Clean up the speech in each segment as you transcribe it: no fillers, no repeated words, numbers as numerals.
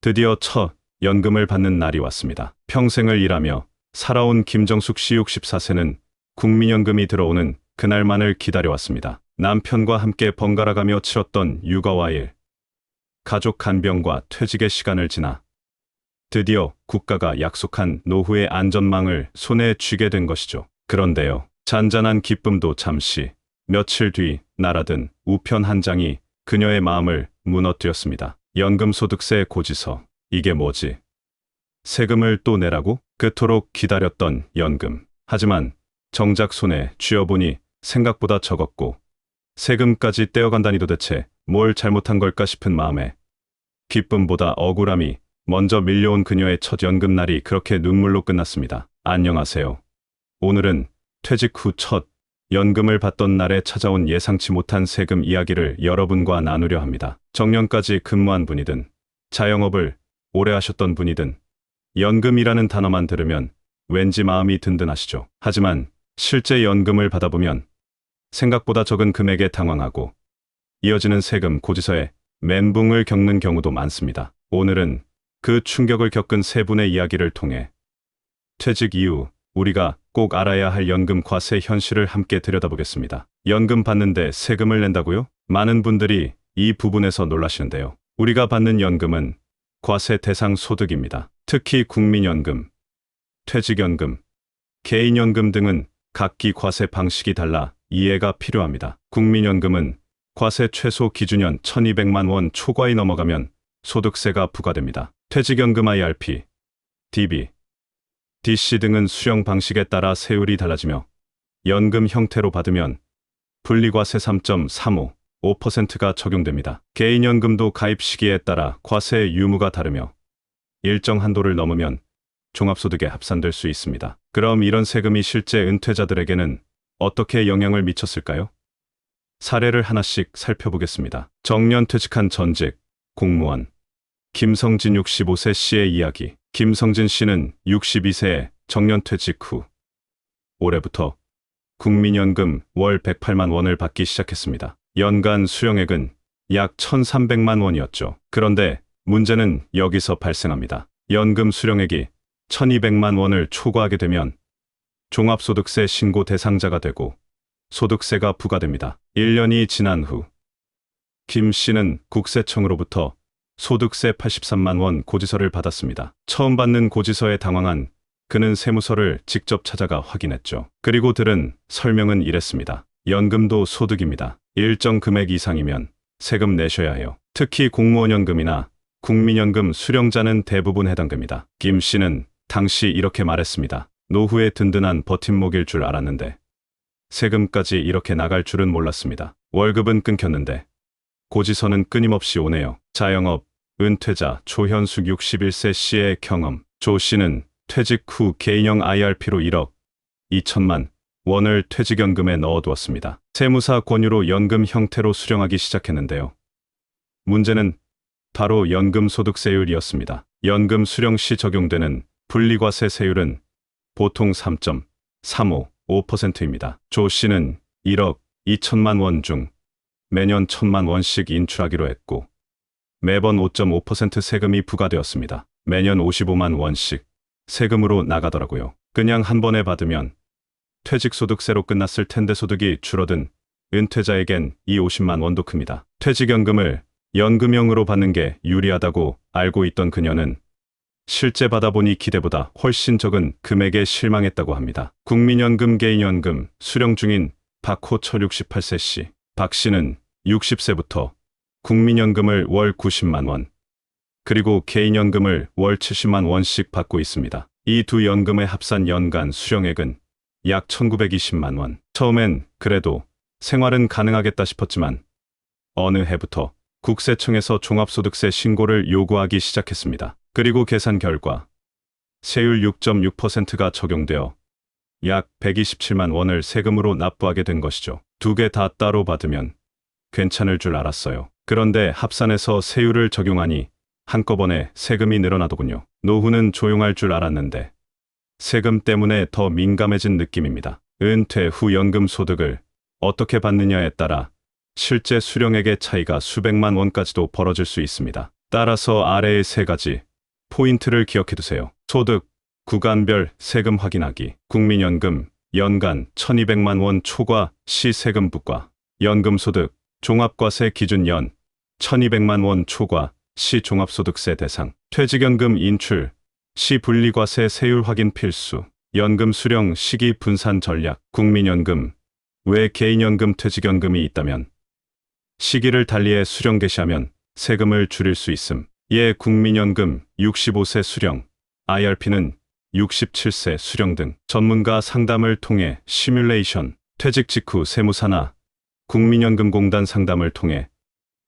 드디어 첫 연금을 받는 날이 왔습니다. 평생을 일하며 살아온 김정숙 씨 64세는 국민연금이 들어오는 그날만을 기다려왔습니다. 남편과 함께 번갈아가며 치렀던 육아와 일, 가족 간병과 퇴직의 시간을 지나 드디어 국가가 약속한 노후의 안전망을 손에 쥐게 된 것이죠. 그런데요, 잔잔한 기쁨도 잠시, 며칠 뒤 날아든 우편 한 장이 그녀의 마음을 무너뜨렸습니다. 연금소득세 고지서, 이게 뭐지? 세금을 또 내라고? 그토록 기다렸던 연금. 하지만 정작 손에 쥐어보니 생각보다 적었고 세금까지 떼어간다니 도대체 뭘 잘못한 걸까 싶은 마음에 기쁨보다 억울함이 먼저 밀려온 그녀의 첫 연금날이 그렇게 눈물로 끝났습니다. 안녕하세요. 오늘은 퇴직 후 첫 연금을 받던 날에 찾아온 예상치 못한 세금 이야기를 여러분과 나누려 합니다. 정년까지 근무한 분이든 자영업을 오래 하셨던 분이든 연금이라는 단어만 들으면 왠지 마음이 든든하시죠. 하지만 실제 연금을 받아보면 생각보다 적은 금액에 당황하고 이어지는 세금 고지서에 멘붕을 겪는 경우도 많습니다. 오늘은 그 충격을 겪은 세 분의 이야기를 통해 퇴직 이후 우리가 꼭 알아야 할 연금 과세 현실을 함께 들여다보겠습니다. 연금 받는데 세금을 낸다고요? 많은 분들이 이 부분에서 놀라시는데요. 우리가 받는 연금은 과세 대상 소득입니다. 특히 국민연금, 퇴직연금, 개인연금 등은 각기 과세 방식이 달라 이해가 필요합니다. 국민연금은 과세 최소 기준연 1200만 원 초과이 넘어가면 소득세가 부과됩니다. 퇴직연금 IRP, DB, DC 등은 수령 방식에 따라 세율이 달라지며 연금 형태로 받으면 분리과세 3.355%가 적용됩니다. 개인연금도 가입 시기에 따라 과세 유무가 다르며 일정 한도를 넘으면 종합소득에 합산될 수 있습니다. 그럼 이런 세금이 실제 은퇴자들에게는 어떻게 영향을 미쳤을까요? 사례를 하나씩 살펴보겠습니다. 정년 퇴직한 전직 공무원 김성진 65세 씨의 이야기. 김성진 씨는 62세에 정년퇴직 후 올해부터 국민연금 월 108만 원을 받기 시작했습니다. 연간 수령액은 약 1,300만 원이었죠. 그런데 문제는 여기서 발생합니다. 연금 수령액이 1,200만 원을 초과하게 되면 종합소득세 신고 대상자가 되고 소득세가 부과됩니다. 1년이 지난 후 김 씨는 국세청으로부터 소득세 83만 원 고지서를 받았습니다. 처음 받는 고지서에 당황한 그는 세무서를 직접 찾아가 확인했죠. 그리고 들은 설명은 이랬습니다. 연금도 소득입니다. 일정 금액 이상이면 세금 내셔야 해요. 특히 공무원연금이나 국민연금 수령자는 대부분 해당됩니다. 김 씨는 당시 이렇게 말했습니다. 노후의 든든한 버팀목일 줄 알았는데 세금까지 이렇게 나갈 줄은 몰랐습니다. 월급은 끊겼는데 고지서는 끊임없이 오네요. 자영업 은퇴자 조현숙 61세 씨의 경험. 조 씨는 퇴직 후 개인형 IRP로 1억 2천만 원을 퇴직연금에 넣어두었습니다. 세무사 권유로 연금 형태로 수령하기 시작했는데요. 문제는 바로 연금소득세율이었습니다. 연금 수령 시 적용되는 분리과세 세율은 보통 3.355%입니다. 조 씨는 1억 2천만 원 중 매년 1,000만 원씩 인출하기로 했고 매번 5.5% 세금이 부과되었습니다. 매년 55만 원씩 세금으로 나가더라고요. 그냥 한 번에 받으면 퇴직소득세로 끝났을 텐데 소득이 줄어든 은퇴자에겐 이 50만 원도 큽니다. 퇴직연금을 연금형으로 받는 게 유리하다고 알고 있던 그녀는 실제 받아보니 기대보다 훨씬 적은 금액에 실망했다고 합니다. 국민연금 개인연금 수령 중인 박호철 68세 씨. 박 씨는 60세부터 국민연금을 월 90만 원, 그리고 개인연금을 월 70만 원씩 받고 있습니다. 이 두 연금의 합산 연간 수령액은 약 1,920만 원. 처음엔 그래도 생활은 가능하겠다 싶었지만 어느 해부터 국세청에서 종합소득세 신고를 요구하기 시작했습니다. 그리고 계산 결과 세율 6.6%가 적용되어 약 127만 원을 세금으로 납부하게 된 것이죠. 두 개 다 따로 받으면 괜찮을 줄 알았어요. 그런데 합산해서 세율을 적용하니 한꺼번에 세금이 늘어나더군요. 노후는 조용할 줄 알았는데 세금 때문에 더 민감해진 느낌입니다. 은퇴 후 연금 소득을 어떻게 받느냐에 따라 실제 수령액의 차이가 수백만 원까지도 벌어질 수 있습니다. 따라서 아래의 세 가지 포인트를 기억해 두세요. 소득, 구간별 세금 확인하기, 국민연금, 연간 1200만 원 초과 시 세금 부과, 연금소득, 종합과세 기준 연 1200만 원 초과 시 종합소득세 대상, 퇴직연금 인출, 시 분리과세 세율 확인 필수, 연금 수령 시기 분산 전략, 국민연금, 외 개인연금 퇴직연금이 있다면 시기를 달리해 수령 개시하면 세금을 줄일 수 있음. 예 국민연금 65세 수령, IRP는 67세 수령 등 전문가 상담을 통해 시뮬레이션, 퇴직 직후 세무사나 국민연금공단 상담을 통해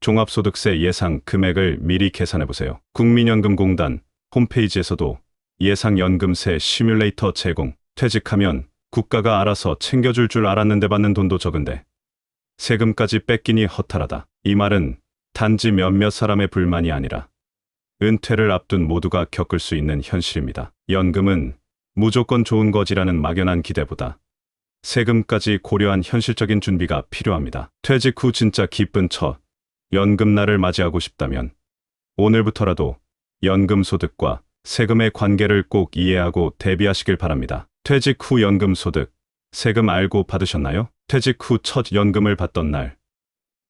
종합소득세 예상 금액을 미리 계산해보세요. 국민연금공단 홈페이지에서도 예상연금세 시뮬레이터 제공, 퇴직하면 국가가 알아서 챙겨줄 줄 알았는데 받는 돈도 적은데 세금까지 뺏기니 허탈하다. 이 말은 단지 몇몇 사람의 불만이 아니라 은퇴를 앞둔 모두가 겪을 수 있는 현실입니다. 연금은 무조건 좋은 거지라는 막연한 기대보다 세금까지 고려한 현실적인 준비가 필요합니다. 퇴직 후 진짜 기쁜 첫 연금날을 맞이하고 싶다면 오늘부터라도 연금 소득과 세금의 관계를 꼭 이해하고 대비하시길 바랍니다. 퇴직 후 연금 소득, 세금 알고 받으셨나요? 퇴직 후 첫 연금을 받던 날,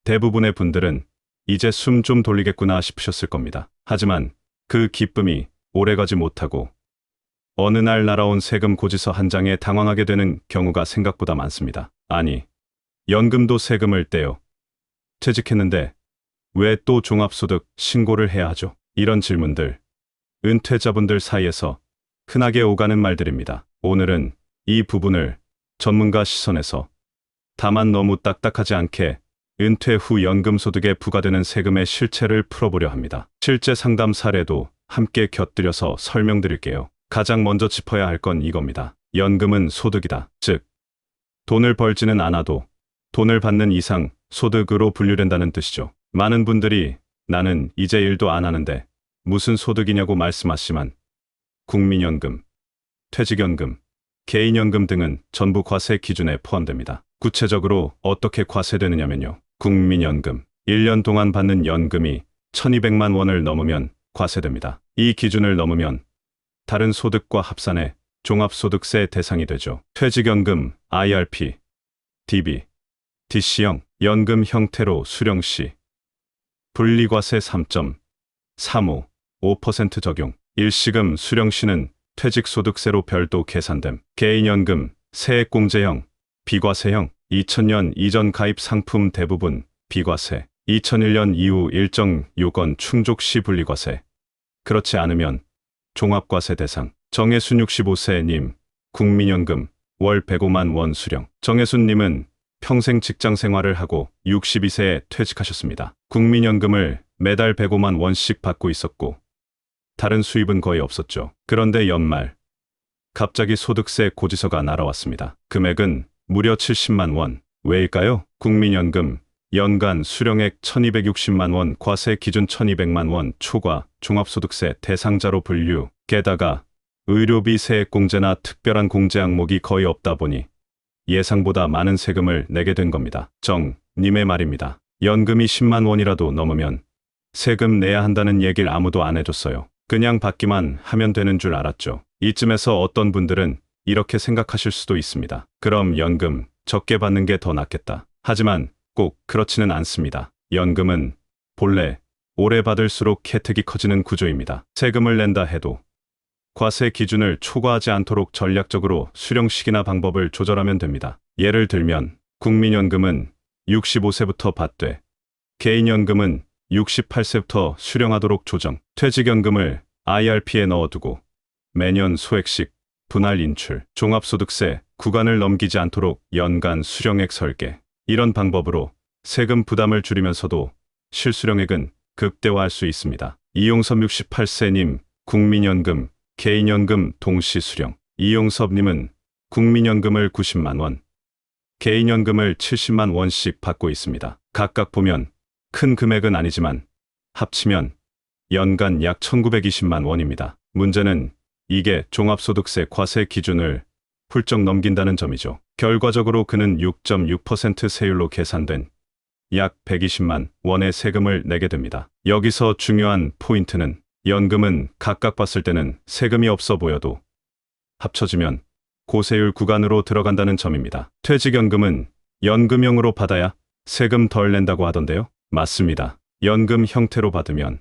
대부분의 분들은 이제 숨 좀 돌리겠구나 싶으셨을 겁니다. 하지만 그 기쁨이 오래가지 못하고 어느 날 날아온 세금 고지서 한 장에 당황하게 되는 경우가 생각보다 많습니다. 아니, 연금도 세금을 떼요. 퇴직했는데 왜 또 종합소득 신고를 해야 하죠? 이런 질문들, 은퇴자분들 사이에서 흔하게 오가는 말들입니다. 오늘은 이 부분을 전문가 시선에서 다만 너무 딱딱하지 않게 은퇴 후 연금소득에 부과되는 세금의 실체를 풀어보려 합니다. 실제 상담 사례도 함께 곁들여서 설명드릴게요. 가장 먼저 짚어야 할 건 이겁니다. 연금은 소득이다. 즉, 돈을 벌지는 않아도 돈을 받는 이상 소득으로 분류된다는 뜻이죠. 많은 분들이 나는 이제 일도 안 하는데 무슨 소득이냐고 말씀하시지만 국민연금, 퇴직연금, 개인연금 등은 전부 과세 기준에 포함됩니다. 구체적으로 어떻게 과세되느냐면요. 국민연금, 1년 동안 받는 연금이 1200만 원을 넘으면 과세됩니다. 이 기준을 넘으면 다른 소득과 합산해 종합소득세 대상이 되죠. 퇴직연금, IRP, DB, DC형, 연금 형태로 수령 시 분리과세 3.35% 적용. 일시금 수령 시는 퇴직소득세로 별도 계산됨. 개인연금, 세액공제형, 비과세형, 2000년 이전 가입 상품 대부분 비과세, 2001년 이후 일정 요건 충족 시 분리과세. 그렇지 않으면 종합과세 대상. 정혜순 65세님, 국민연금, 월 105만 원 수령. 정혜순님은 평생 직장 생활을 하고 62세에 퇴직하셨습니다. 국민연금을 매달 105만 원씩 받고 있었고 다른 수입은 거의 없었죠. 그런데 연말 갑자기 소득세 고지서가 날아왔습니다. 금액은 무려 70만 원. 왜일까요? 국민연금 연간 수령액 1260만 원, 과세 기준 1200만 원 초과 종합소득세 대상자로 분류. 게다가 의료비 세액공제나 특별한 공제 항목이 거의 없다 보니 예상보다 많은 세금을 내게 된 겁니다. 정님의 말입니다. 연금이 10만 원이라도 넘으면 세금 내야 한다는 얘기를 아무도 안 해줬어요. 그냥 받기만 하면 되는 줄 알았죠. 이쯤에서 어떤 분들은 이렇게 생각하실 수도 있습니다. 그럼 연금 적게 받는 게 더 낫겠다. 하지만 꼭 그렇지는 않습니다. 연금은 본래 오래 받을수록 혜택이 커지는 구조입니다. 세금을 낸다 해도 과세 기준을 초과하지 않도록 전략적으로 수령 시기나 방법을 조절하면 됩니다. 예를 들면 국민연금은 65세부터 받되 개인연금은 68세부터 수령하도록 조정, 퇴직연금을 IRP에 넣어두고 매년 소액씩 분할 인출, 종합소득세 구간을 넘기지 않도록 연간 수령액 설계. 이런 방법으로 세금 부담을 줄이면서도 실수령액은 극대화할 수 있습니다. 이용섭 68세님, 국민연금, 개인연금 동시 수령. 이용섭님은 국민연금을 90만 원, 개인연금을 70만 원씩 받고 있습니다. 각각 보면 큰 금액은 아니지만 합치면 연간 약 1920만 원입니다. 문제는 이게 종합소득세 과세 기준을 훌쩍 넘긴다는 점이죠. 결과적으로 그는 6.6% 세율로 계산된 약 120만 원의 세금을 내게 됩니다. 여기서 중요한 포인트는 연금은 각각 봤을 때는 세금이 없어 보여도 합쳐지면 고세율 구간으로 들어간다는 점입니다. 퇴직연금은 연금형으로 받아야 세금 덜 낸다고 하던데요. 맞습니다. 연금 형태로 받으면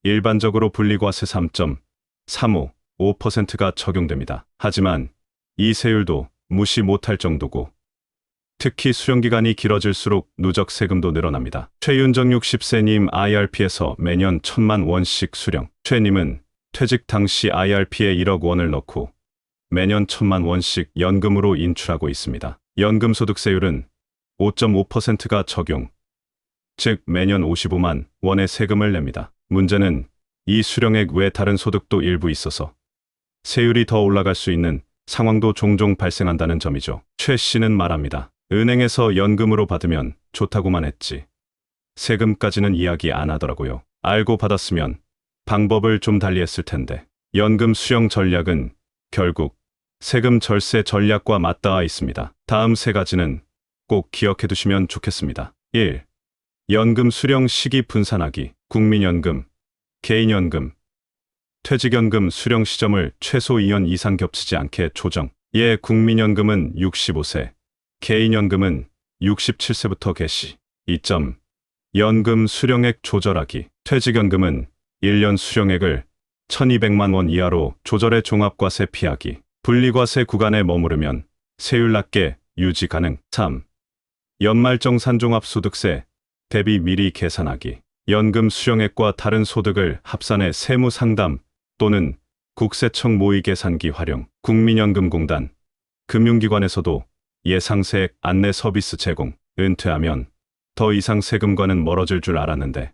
일반적으로 분리과세 3.355%가 적용됩니다. 하지만 이 세율도 무시 못할 정도고 특히 수령기간이 길어질수록 누적 세금도 늘어납니다. 최윤정 60세님 IRP에서 매년 1,000만 원씩 수령. 최님은 퇴직 당시 IRP에 1억 원을 넣고 매년 1,000만 원씩 연금으로 인출하고 있습니다. 연금소득세율은 5.5%가 적용, 즉 매년 55만 원의 세금을 냅니다. 문제는 이 수령액 외 다른 소득도 일부 있어서 세율이 더 올라갈 수 있는 상황도 종종 발생한다는 점이죠. 최 씨는 말합니다. 은행에서 연금으로 받으면 좋다고만 했지 세금까지는 이야기 안 하더라고요. 알고 받았으면 방법을 좀 달리 했을 텐데. 연금 수령 전략은 결국 세금 절세 전략과 맞닿아 있습니다. 다음 세 가지는 꼭 기억해 두시면 좋겠습니다. 1. 연금 수령 시기 분산하기. 국민연금, 개인연금, 퇴직연금 수령 시점을 최소 2년 이상 겹치지 않게 조정. 예, 국민연금은 65세, 개인연금은 67세부터 개시. 2점. 연금 수령액 조절하기. 퇴직연금은 1년 수령액을 1,200만 원 이하로 조절해 종합과세 피하기. 분리과세 구간에 머무르면 세율 낮게 유지 가능. 3. 연말정산종합소득세 대비 미리 계산하기. 연금 수령액과 다른 소득을 합산해 세무상담 또는 국세청 모의계산기 활용. 국민연금공단, 금융기관에서도 예상세액 안내 서비스 제공. 은퇴하면 더 이상 세금과는 멀어질 줄 알았는데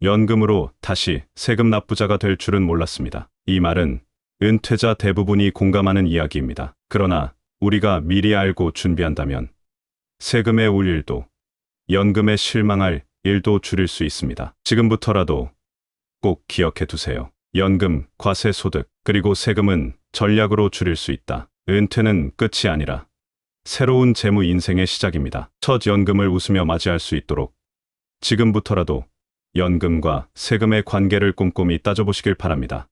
연금으로 다시 세금 납부자가 될 줄은 몰랐습니다. 이 말은 은퇴자 대부분이 공감하는 이야기입니다. 그러나 우리가 미리 알고 준비한다면 세금에 올 일도 연금에 실망할 일도 줄일 수 있습니다. 지금부터라도 꼭 기억해 두세요. 연금, 과세 소득, 그리고 세금은 전략으로 줄일 수 있다. 은퇴는 끝이 아니라 새로운 재무 인생의 시작입니다. 첫 연금을 웃으며 맞이할 수 있도록 지금부터라도 연금과 세금의 관계를 꼼꼼히 따져보시길 바랍니다.